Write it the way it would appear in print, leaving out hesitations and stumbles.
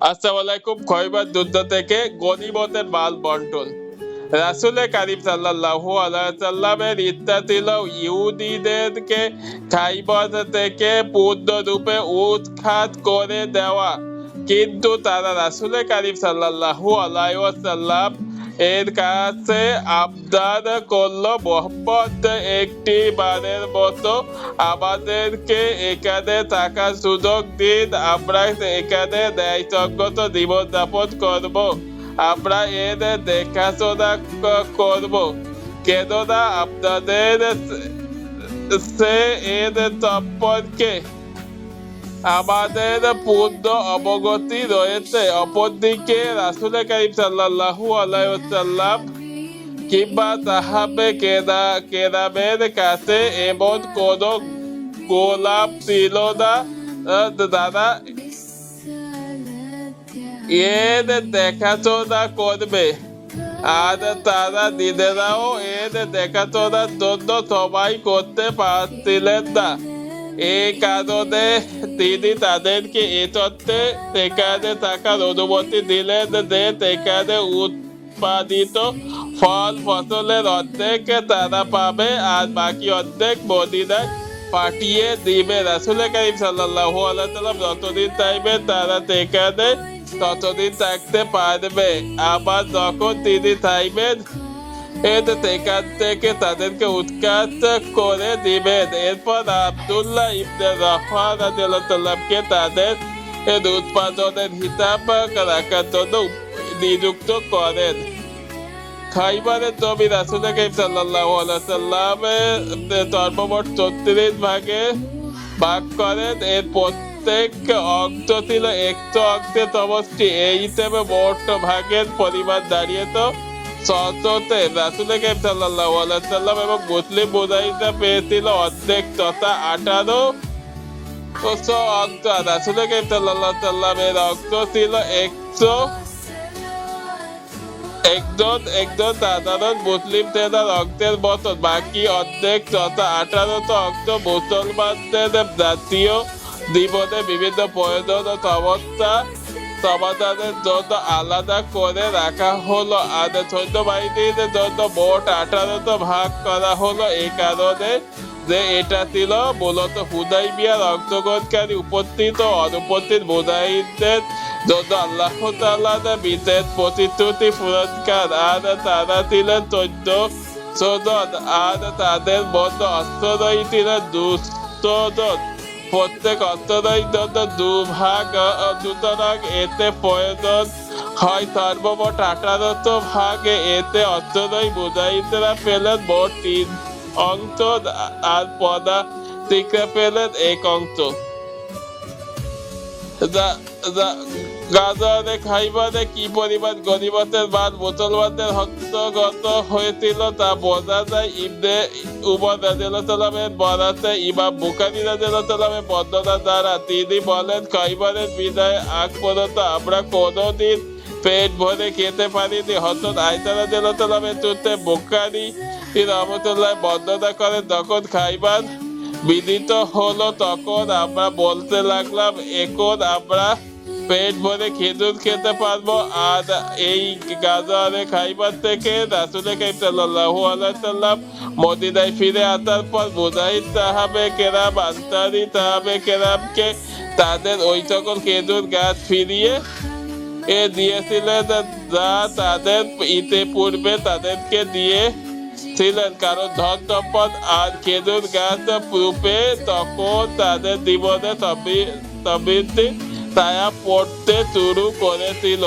আসসালামু আলাইকুম। খয়বার যুদ্ধ থেকে গনিমতের মাল বন্টন। রাসূল কারীম সাল্লাল্লাহু আলাইহি ওয়াসাল্লামের ইচ্ছা ছিল ইহুদীদেরকে খাইবার থেকে পূর্ণরূপে উৎখাত করে দেওয়া, কিন্তু তারা রাসূল কারীম সাল্লাল্লাহু আলাইহি ওয়াসাল্লাম এর কাছে আবদার করল, মোহাম্মদ একটি বারের মতো আমাদেরকে এখানে থাকার সুযোগ দিন, আমরা এখানে ন্যায়সঙ্গত জীবনযাপন করব, আমরা এর দেখাশোনা করব, কেননা আপনাদের সে এর সম্পর্কে আমাদের পূর্ণ অবগতি রয়েছে। অপরদিকে রাসূল কারীম সাল্লাল্লাহু আলাইহি ওয়াসাল্লাম কিংবা সাহাবে কেরামের কাছে এমন কোন গোলাম ছিল না যারা এর দেখাশোনা করবে, আর তারা নিজেরাও এর দেখাশোনার জন্য সময় করতে পারছিলেন না। এই কারণে তিনি তাদেরকে এ তত্ত্বে সেখানে থাকার অনুমতি দিলেন যে সেখানে উৎপাদিত ফল ফসলের অর্ধেক তারা পাবে আর বাকি অর্ধেক মদিনায় পাঠিয়ে দিবে। রাসূল কারীম সাল্লাল্লাহু আলাইহি ওয়াসাল্লাম যতদিন চাইবে তারা সেখানে ততদিন থাকতে পারবে, আবার যখন তিনি চাইবেন সেখান থেকে তাদেরকে উৎখাত করে দিবেন। এরপর আব্দুল্লাহ ইবনে রাওয়াহা রাদিয়াল্লাহু তাদের উৎপাদনের হিসাব রাখার জন্য নিযুক্ত করেন। খাইবারের জমি রাসূল কারীম সাল্লাল্লাহু আলাইহি ওয়াসাল্লামের সর্বমোট ৩৬ ভাগে ভাগ করেন। এর প্রত্যেক অংশ ছিল ১০০ অংশের সমষ্টি। এই হিসেবে মোট ভাগের পরিমাণ দাঁড়িয়েছে ৬০০-তে। রাসূল কারীম সাল্লাল্লাহু আলাইহি ওয়াসাল্লাম এবং মুসলিম মুজাহিদরা পেয়েছিল অর্ধেক তথা ১৮০০ অংশ। রাসূল কারীম সাল্লাল্লাহু আলাইহি ওয়াসাল্লামের অংশ ছিল একজন সাধারণ মুসলিম সেনার অংশের মতন। বাকি অর্ধেক তথা ১৮০০ অংশ মুসলমানদের জাতীয় জীবনে বিভিন্ন প্রয়োজন ও সমস্যা সমাধানের জন্য আলাদা করে রাখা হলো, আর সৈন্যবাহিনীর জন্য মোট ১৮০০ ভাগ করা হলো। এই কারণে যে এটা ছিল মূলত হুদাইবিয়ার অংশগ্রহণকারী উপস্থিত ও অনুপস্থিত মুজাহিদদের জন্য আল্লাহ তাআলার বিশেষ প্রতিশ্রুতি পুরস্কার। আর তারা ছিলেন ১৪০০ জন, আর তাদের মধ্যে অশ্বারোহী ছিলেন ২০০ জন। প্রত্যেক অশ্বারোহীর জন্য দুভাগ, সুতরাং এতে প্রয়োজন হয় সর্বমোট ১৮০০ ভাগ। এতে অশ্বারোহী মুজাহিদরা পেলেন মোট ৩ অংশ আর পদাতিকরা পেলেন ১ অংশ। গাজারে খাইবারে কি পরিমাণ গনিমতের মাল মুসলমানদের হস্তগত হয়েছিল তা বোঝা যায় ইবনে উমর রাদিয়াল্লাহু বরাতে ইমাম বুখারী রাদিয়াল্লাহু বর্ণনা দ্বারা। তিনি বলেন, খাইবারের বিদায় আগ পর্যন্ত আমরা কোনোদিন পেট ভরে খেতে পারিনি। হযরত আয়েশা রাদিয়াল্লাহু সূত্রে বুখারী রাহমাতুল্লাহ বর্ণনা করেন, যখন খাইবার বিদিত হলো তখন আমরা বলতে লাগলাম, এখন আমরা পেট ভরে খেজুর খেতে পারবো। আর এই গাজারে খাইবার থেকে রাসূল কারীম সাল্লাল্লাহু আলাইহি ওয়াসাল্লাম মদিনায় ফিরে আসার পর মুজাহিদ সাহাবে কেরাম আনসারী সাহাবে কেরামকে তাদের ওই সকল খেজুর গাছ ফিরিয়ে দিয়েছিলেন যা তাদের ইতিপূর্বে তাদেরকে দিয়েছিলেন, কারণ ধন সম্পদ আর খেজুর গাছ রূপে তখন তাদের জীবনে সমৃদ্ধি ছায়া পড়তে শুরু করেছিল।